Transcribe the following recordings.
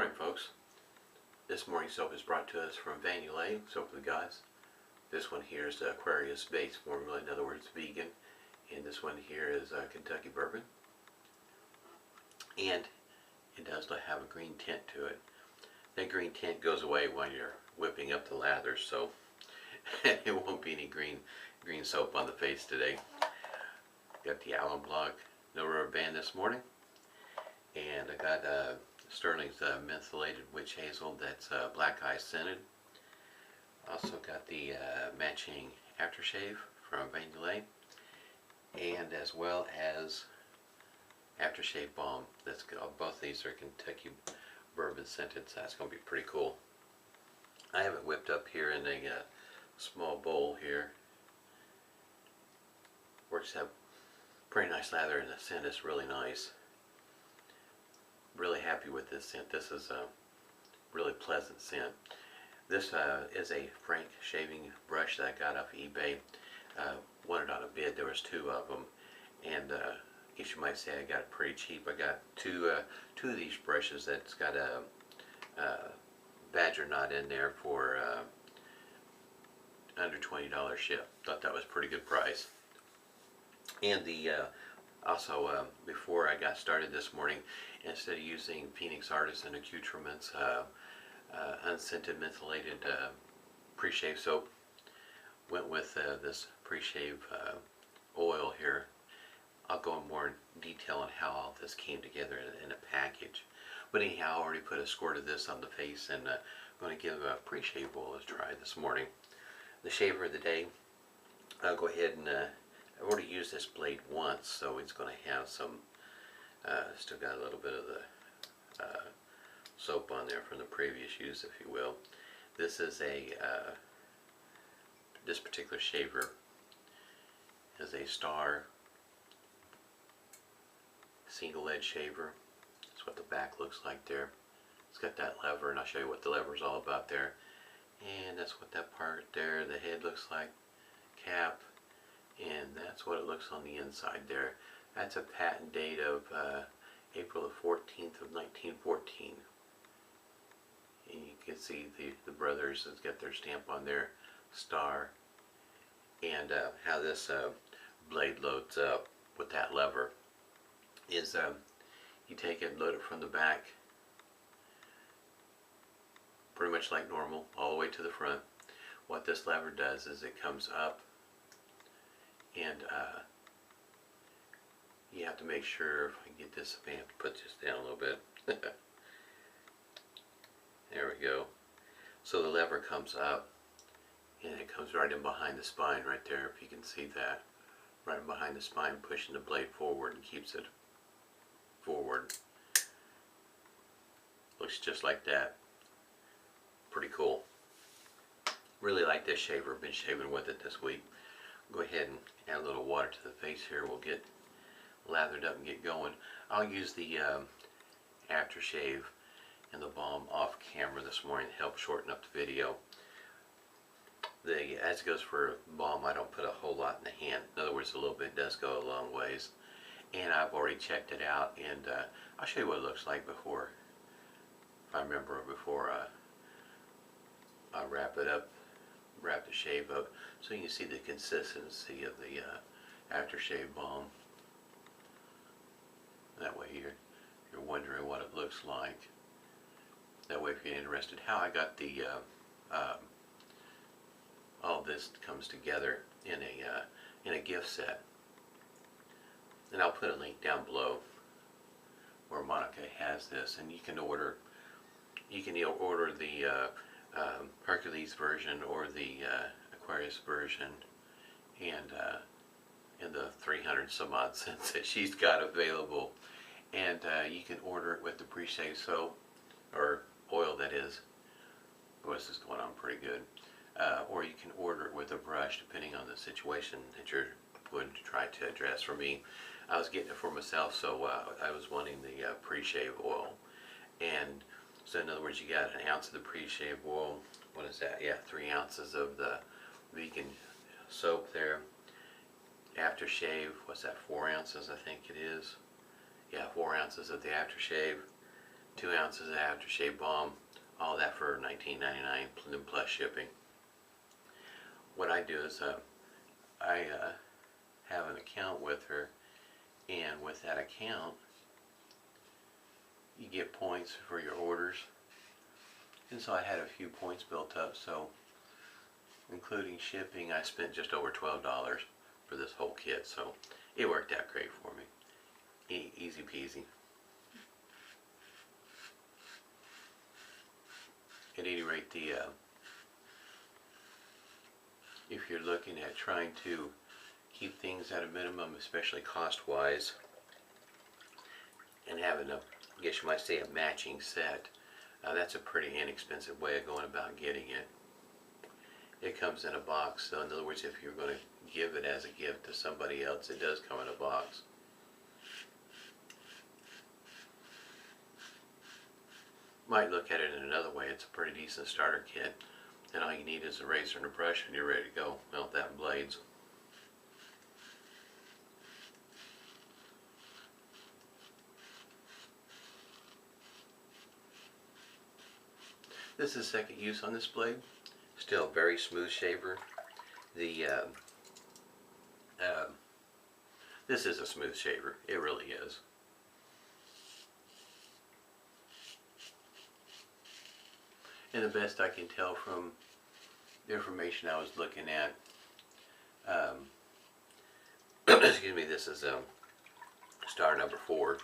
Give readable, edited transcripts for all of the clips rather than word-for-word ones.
morning, folks. This morning's soap is brought to us from Yulay, Soap for the Gods. This one here is the Aquarius-based formula, in other words, vegan. And this one here is Kentucky Bourbon. And it does have a green tint to it. That green tint goes away when you're whipping up the lather, so it won't be any green soap on the face today. Got the alum block, no rubber band this morning. And I got Stirling's mentholated witch hazel, that's black ice scented. Also got the matching aftershave from Yulay, and as well as aftershave balm. That's good. Both these are Kentucky Bourbon scented, so that's going to be pretty cool. I have it whipped up here in a small bowl here. Works out pretty nice lather, and the scent is really nice. Really happy with this scent. This is a really pleasant scent. This is a Frank shaving brush that I got off eBay. Wanted on a bid. There was two of them, and I guess you might say I got it pretty cheap. I got two of these brushes that's got a badger knot in there for under $20 ship. Thought that was a pretty good price. And the also, before I got started this morning, instead of using Phoenix Artisan Accoutrements unscented mentholated Preshave soap, went with this Preshave oil here. I'll go in more detail on how all this came together in a package. But anyhow, I already put a squirt of this on the face, and I'm going to give Preshave oil a try this morning. The shaver of the day, I'll go ahead and I've already used this blade once, so it's going to have some, still got a little bit of the soap on there from the previous use, if you will. This is this particular shaver is a Star single edge shaver. That's what the back looks like there. It's got that lever, and I'll show you what the lever is all about there. And that's what that part there, the head looks like, cap. And that's what it looks on the inside there. That's a patent date of April the 14th of 1914. And you can see the brothers has got their stamp on there, Star. And how this blade loads up with that lever is you take it and load it from the back, pretty much like normal, all the way to the front. What this lever does is it comes up, and you have to make sure, if I can get this, I may have to put this down a little bit. There we go. So the lever comes up, and it comes right in behind the spine right there, if you can see that. Right in behind the spine, pushing the blade forward and keeps it forward. Looks just like that. Pretty cool. Really like this shaver. Been shaving with it this week. Go ahead and add a little water to the face here. We'll get lathered up and get going. I'll use the aftershave and the balm off camera this morning to help shorten up the video. As it goes for balm, I don't put a whole lot in the hand. In other words, a little bit does go a long ways. And I've already checked it out, and I'll show you what it looks like before, if I remember, before I wrap it up, wrap the shave up, so you can see the consistency of the aftershave balm. That way you're wondering what it looks like. That way, if you're interested how I got the all this comes together in a gift set, and I'll put a link down below where Monica has this, and you can order the Hercules version or the Aquarius version, and in the 300 some odd cents that she's got available. And you can order it with the Preshave soap, or oil, that is. Boy, this is going on pretty good. Or you can order it with a brush, depending on the situation that you're going to try to address. For me, I was getting it for myself, so I was wanting the Preshave oil. And so in other words, you got an ounce of the Preshave oil. What is that? Yeah, 3 ounces of the vegan soap there. Aftershave, what's that, 4 ounces I think it is. Yeah, 4 ounces of the aftershave. 2 ounces of aftershave balm, all that for $19.99 plus shipping. What I do is I have an account with her, and with that account you get points for your orders, and so I had a few points built up, so including shipping I spent just over $12 for this whole kit, so it worked out great for me. Easy peasy. At any rate, if you're looking at trying to keep things at a minimum, especially cost-wise, and having a, I guess you might say, a matching set, that's a pretty inexpensive way of going about getting it. It comes in a box, so in other words, if you're going to give it as a gift to somebody else, it does come in a box. Might look at it in another way. It's a pretty decent starter kit, and all you need is a razor and a brush and you're ready to go. Melt that in blades. This is second use on this blade. Still a very smooth shaver. This is a smooth shaver. It really is. And the best I can tell from the information I was looking at, excuse me, this is star number 4,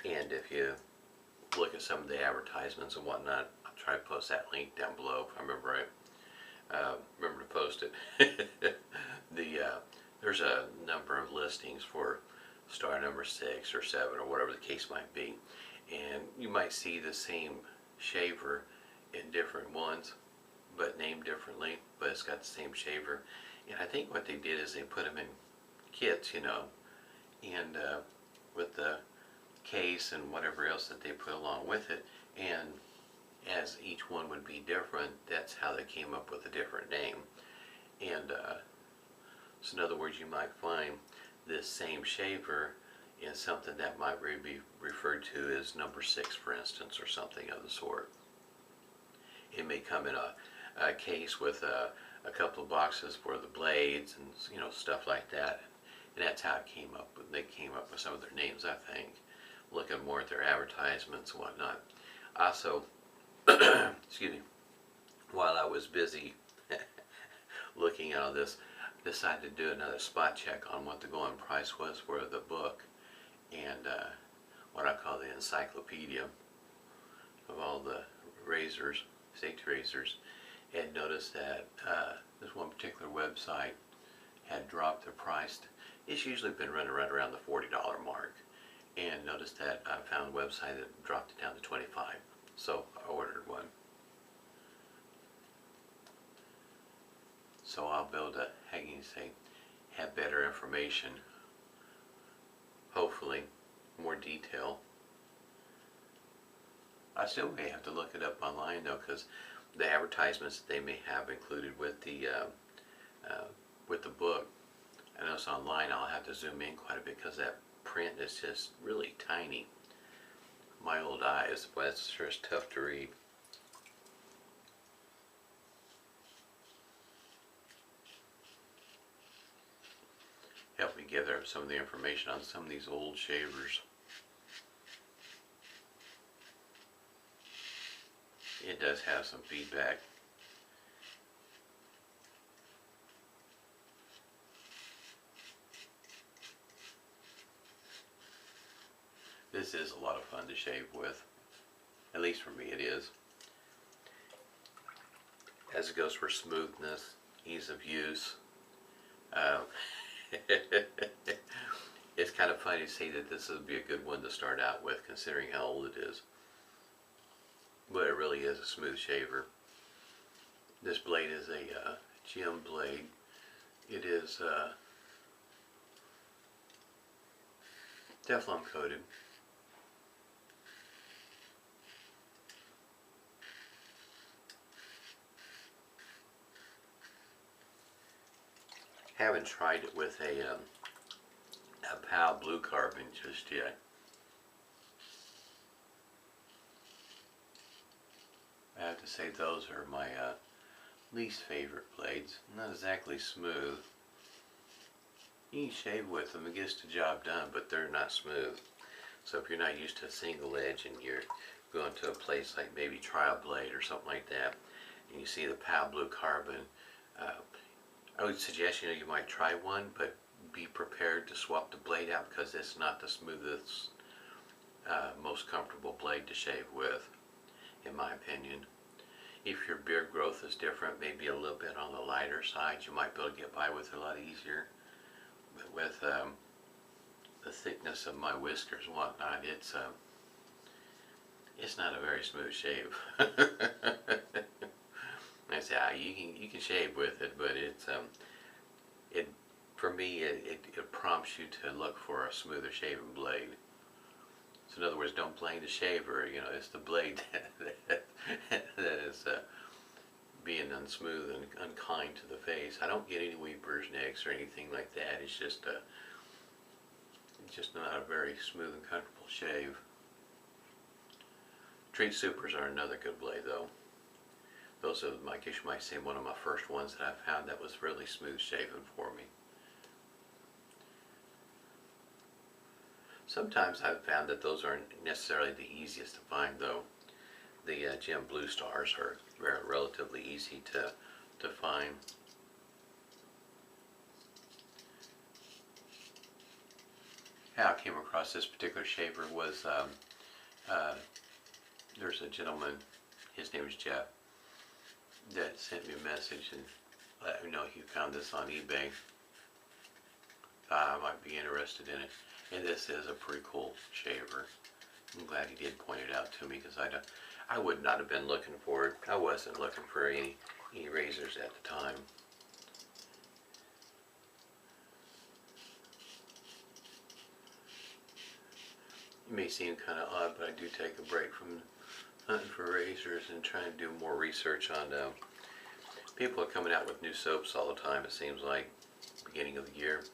and if you look at some of the advertisements and whatnot, I'll try to post that link down below if I remember right. Remember to post it. There's a number of listings for star number 6 or 7 or whatever the case might be, and you might see the same shaver in different ones, but named differently, but it's got the same shaver. And I think what they did is they put them in kits, you know, and with the case and whatever else that they put along with it, and as each one would be different, that's how they came up with a different name. And so in other words, you might find this same shaver in something that might be referred to as number 6, for instance, or something of the sort. It may come in a case with a couple of boxes for the blades and, you know, stuff like that. And that's how it came up. They came up with some of their names, I think, looking more at their advertisements and whatnot. Also, excuse me, while I was busy looking at all this, decided to do another spot check on what the going price was for the book, and what I call the encyclopedia of all the razors, safety razors, and noticed that this one particular website had dropped their price. It's usually been running right around the $40 mark, and noticed that I found a website that dropped it down to $25, so I ordered one. So I'll be able to, how can you say, have better information, hopefully, more detail. I still may have to look it up online though, because the advertisements that they may have included with the book, I know it's online, I'll have to zoom in quite a bit because that print is just really tiny. My old eyes, but it's sure is tough to read. Help me gather up some of the information on some of these old shavers. It does have some feedback. This is a lot of fun to shave with. At least for me it is. As it goes for smoothness, ease of use. It's kind of funny to say that this would be a good one to start out with, considering how old it is. But it really is a smooth shaver. This blade is a gem blade. It is Teflon coated. Haven't tried it with a PAL blue carbon just yet. to say those are my least favorite blades. Not exactly smooth. You can shave with them, it gets the job done, but they're not smooth. So if you're not used to a single edge and you're going to a place like maybe Trial Blade or something like that, and you see the Pal Blue Carbon, I would suggest you might try one, but be prepared to swap the blade out because it's not the smoothest, most comfortable blade to shave with, in my opinion. If your beard growth is different, maybe a little bit on the lighter side, you might be able to get by with it a lot easier. But with the thickness of my whiskers and whatnot, it's not a very smooth shave. I say you can shave with it, but it's for me it prompts you to look for a smoother shaving blade. So in other words, don't blame the shaver. It's the blade that is being unsmooth and unkind to the face. I don't get any weepers, nicks, or anything like that. It's just not a very smooth and comfortable shave. Treat Supers are another good blade though. Those are, I guess you might say, one of my first ones that I found that was really smooth shaven for me. Sometimes I've found that those aren't necessarily the easiest to find though. The Gem Blue Stars are relatively easy to find. How I came across this particular shaver was there's a gentleman, his name is Jeff, that sent me a message and let me know he found this on eBay. I might be interested in it. And this is a pretty cool shaver. I'm glad he did point it out to me because I would not have been looking for it. I wasn't looking for any razors at the time. It may seem kind of odd, but I do take a break from hunting for razors and trying to do more research on people are coming out with new soaps all the time, it seems like, beginning of the year,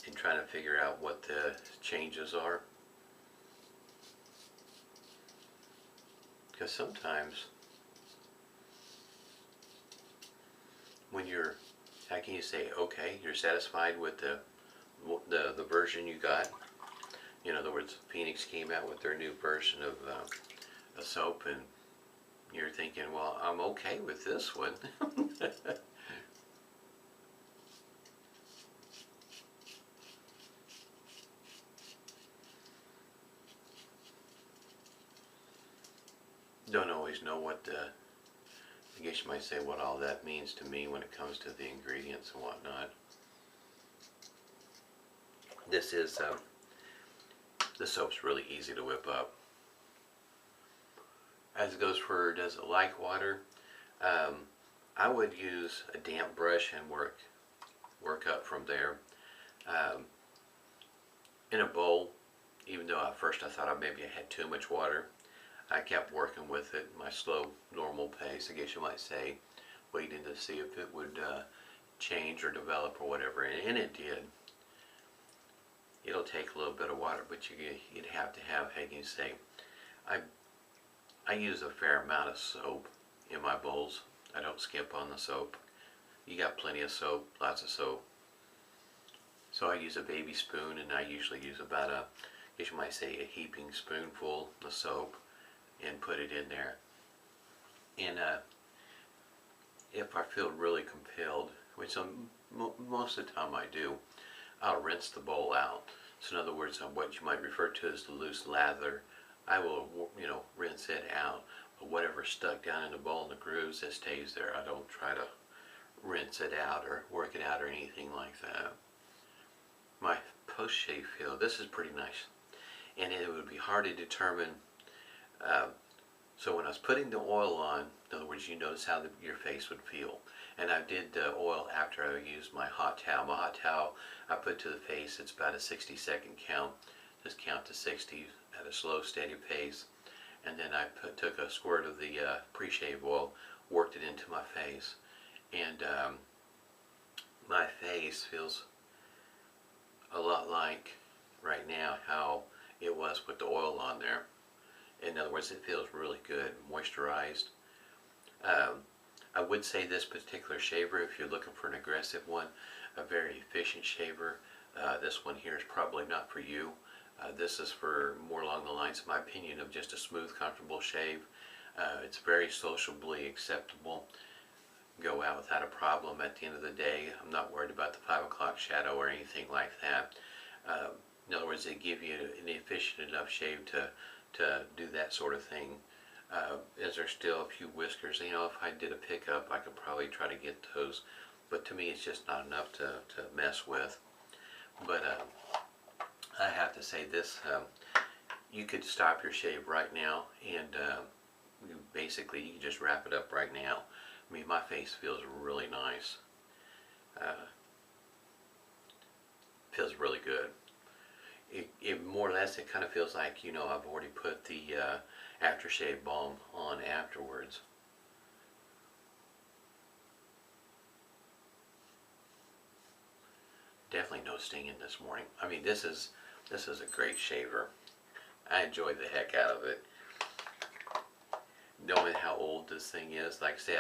and trying to figure out what the changes are. Because sometimes when you're, how can you say, okay, you're satisfied with the version you got. In other words, Phoenix came out with their new version of a soap, and you're thinking, well, I'm okay with this one. Don't always know what I guess you might say what all that means to me when it comes to the ingredients and whatnot. This is the soap's really easy to whip up. As it goes for, does it like water? I would use a damp brush and work up from there. In a bowl, even though at first I thought maybe I had too much water, I kept working with it, my slow, normal pace, I guess you might say, waiting to see if it would change or develop or whatever, and it did. It'll take a little bit of water, but you'd have to have, how can you say, I use a fair amount of soap in my bowls. I don't skip on the soap. You got plenty of soap, lots of soap. So I use a baby spoon, and I usually use about I guess you might say, a heaping spoonful of soap and put it in there. And if I feel really compelled, which most of the time I do, I'll rinse the bowl out. So in other words, what you might refer to as the loose lather, I will, rinse it out. But whatever's stuck down in the bowl in the grooves, it stays there. I don't try to rinse it out or work it out or anything like that. My post-shave feel, this is pretty nice. And it would be hard to determine. So when I was putting the oil on, in other words, you notice how your face would feel. And I did the oil after I used my hot towel. My hot towel I put to the face, it's about a 60-second count. Just count to 60 at a slow, steady pace. And then I took a squirt of the pre-shave oil, worked it into my face. And my face feels a lot like right now how it was with the oil on there. In other words, it feels really good, moisturized. I would say this particular shaver, if you're looking for an aggressive one, a very efficient shaver, this one here is probably not for you. This is for more along the lines, in my opinion, of just a smooth, comfortable shave. It's very sociably acceptable. Go out without a problem at the end of the day. I'm not worried about the 5 o'clock shadow or anything like that. In other words, they give you an efficient enough shave to do that sort of thing. Is there still a few whiskers? You know, if I did a pickup, I could probably try to get those. But to me, it's just not enough to mess with. But I have to say this, you could stop your shave right now, and you can just wrap it up right now. I mean, my face feels really nice. Feels really good. It more or less, it kind of feels like, you know, I've already put the aftershave balm on afterwards. Definitely no stinging this morning. I mean, this is a great shaver. I enjoyed the heck out of it. Knowing how old this thing is, like I say,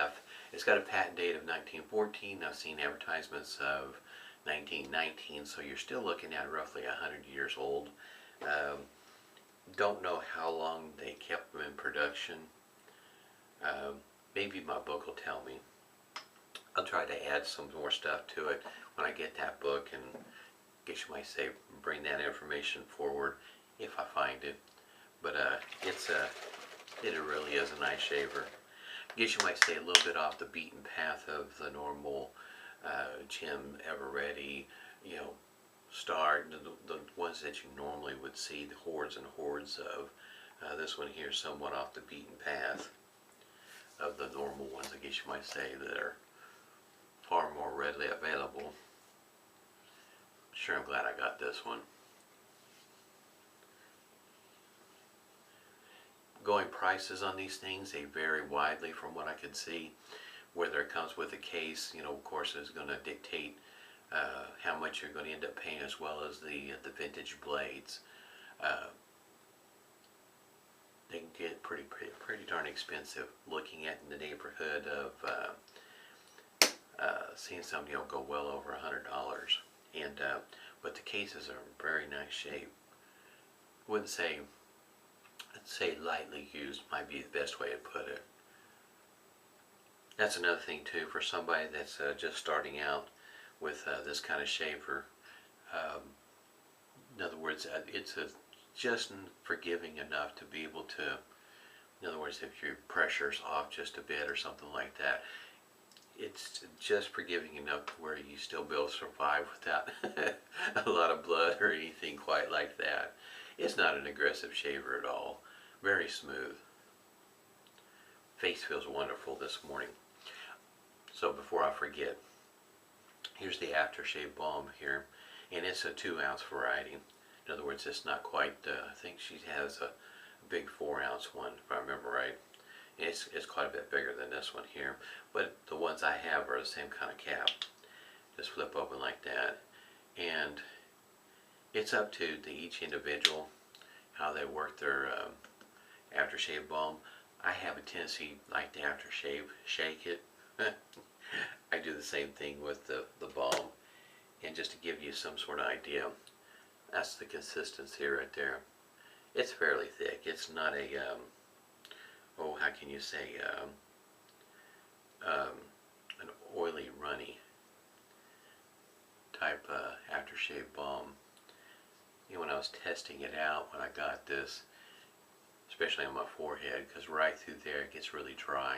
it's got a patent date of 1914. I've seen advertisements of 1919, so you're still looking at roughly 100 years old. Don't know how long they kept them in production. Maybe my book will tell me. I'll try to add some more stuff to it when I get that book, and I guess you might say bring that information forward if I find it. But it really is a nice shaver. I guess you might say a little bit off the beaten path of the normal Jim Eveready, you know, Star, the ones that you normally would see, the hordes and hordes of. This one here is somewhat off the beaten path of the normal ones, I guess you might say, that are far more readily available. Sure, I'm glad I got this one. Going prices on these things, they vary widely from what I could see. Whether it comes with a case, you know, of course, is going to dictate how much you're going to end up paying, as well as the vintage blades. They can get pretty darn expensive. Looking at in the neighborhood of seeing some, you know, go well over $100. And but the cases are very nice shape. Wouldn't say, I'd say lightly used might be the best way to put it. That's another thing too, for somebody that's just starting out with this kind of shaver. In other words, it's just forgiving enough to be able to, in other words, if your pressure's off just a bit or something like that, it's just forgiving enough to where you still be able to survive without a lot of blood or anything quite like that. It's not an aggressive shaver at all. Very smooth. Face feels wonderful this morning. So before I forget, here's the aftershave balm here, and it's a 2-ounce variety. In other words, it's not quite, I think she has a big 4-ounce one, if I remember right. It's quite a bit bigger than this one here, but the ones I have are the same kind of cap. Just flip open like that, and it's up to each individual how they work their aftershave balm. I have a tendency, like the aftershave, shake it. I do the same thing with the balm, and just to give you some sort of idea, that's the consistency right there. It's fairly thick. It's not a oh, how can you say, an oily, runny type aftershave balm. You know, when I was testing it out, when I got this, especially on my forehead, because right through there it gets really dry,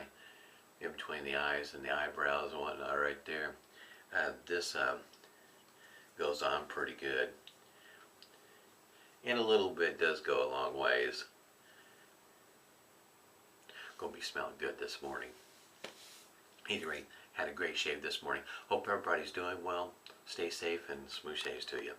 in between the eyes and the eyebrows and whatnot right there. This goes on pretty good. And a little bit does go a long ways. Gonna be smelling good this morning. At any rate, had a great shave this morning. Hope everybody's doing well. Stay safe, and smooth shaves to you.